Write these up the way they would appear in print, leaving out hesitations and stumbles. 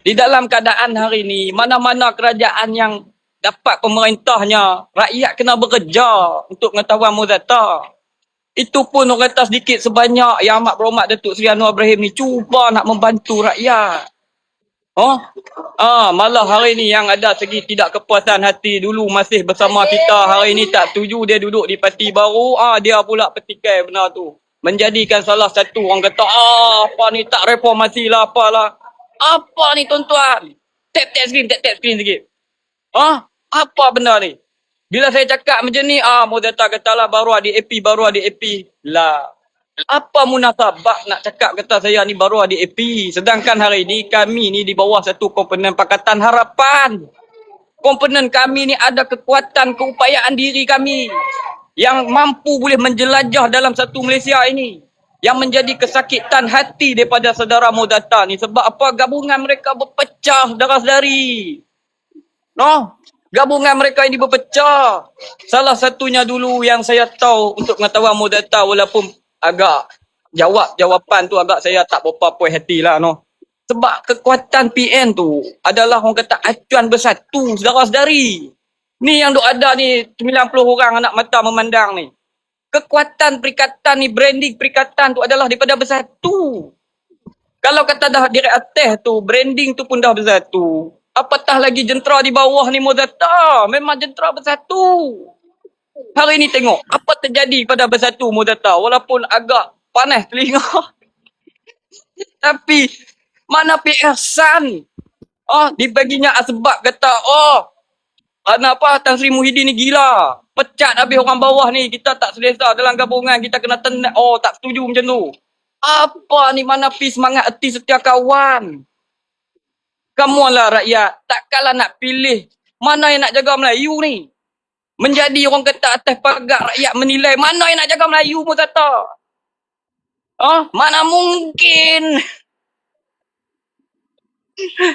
Di dalam keadaan hari ni, mana-mana kerajaan yang dapat pemerintahnya, rakyat kena bekerja untuk pengetahuan muzata. Itu pun orang kata sedikit sebanyak yang amat berhormat Datuk Seri Anwar Ibrahim ni cuba nak membantu rakyat. Oh, malah hari ni yang ada segi tidak kepuasan hati dulu masih bersama kita, hari ni tak setuju dia duduk di parti baru, dia pula petikai benar tu. Menjadikan salah satu orang kata, apa ni tak reformasi lah apalah. Apa ni tuan-tuan? Tap screen sikit. Apa benda ni? Bila saya cakap macam ni, Mozata katalah baru ada AP. Lah. Apa munasabah nak cakap kata saya ni baru ada AP? Sedangkan hari ni kami ni di bawah satu komponen Pakatan Harapan. Komponen kami ni ada kekuatan keupayaan diri kami yang mampu boleh menjelajah dalam satu Malaysia ini. Yang menjadi kesakitan hati daripada saudara Mozata ni. Sebab apa? Gabungan mereka berpecah saudara-saudari. No? Gabungan mereka ini berpecah. Salah satunya dulu yang saya tahu untuk pengetahuan Mozata, walaupun agak jawapan tu agak saya tak berapa puas hati lah, no. Sebab kekuatan PN tu adalah orang kata acuan bersatu saudara-saudari. Ni yang duk ada ni 90 orang anak mata memandang ni. Kekuatan perikatan ni, branding perikatan tu adalah daripada bersatu. Kalau kata dah direct atas tu, branding tu pun dah bersatu. Apatah lagi jentera di bawah ni Mozata. Memang jentera bersatu. Hari ni tengok apa terjadi pada bersatu Mozata. Walaupun agak panas telinga. Tapi mana PR San? Dibaginya sebab kata, kenapa Tan Sri Muhyiddin ni gila. Pecat habis orang bawah ni. Kita tak selesa dalam gabungan. Kita kena tenat. Tak setuju macam tu. Apa ni mana pi semangat erti setia kawan. Come on lah rakyat. Takkanlah nak pilih mana yang nak jaga Melayu ni. Menjadi orang kata atas pagar rakyat menilai mana yang nak jaga Melayu pun kata. Mana mungkin.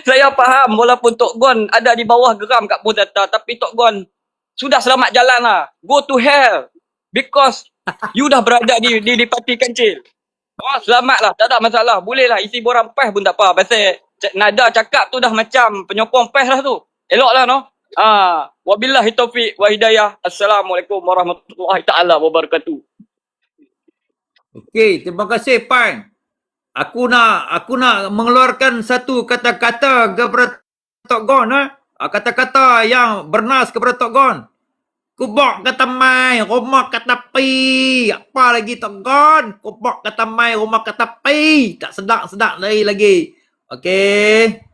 Saya faham walaupun Tok Gon ada di bawah geram kat Mozata. Tapi Tok Gon sudah selamat jalan lah. Go to hell. Because you dah berada di parti kancil. Selamatlah. Tak ada masalah. Bolehlah isi borang pes pun tak apa. Pasal nada cakap tu dah macam penyokong pes lah tu. Elok lah no. Wabillahi taufiq wa hidayah. Assalamualaikum warahmatullahi taala wabarakatuh. Okey, terima kasih Pan. Aku nak mengeluarkan satu kata-kata kepada Tok Gon. Kata-kata yang bernas kepada Tok Gon. Kubok kata mai, rumah kata pi. Apa lagi Tok Gon? Kubok kata mai, rumah kata pi. Tak sedap-sedap lagi. Okey.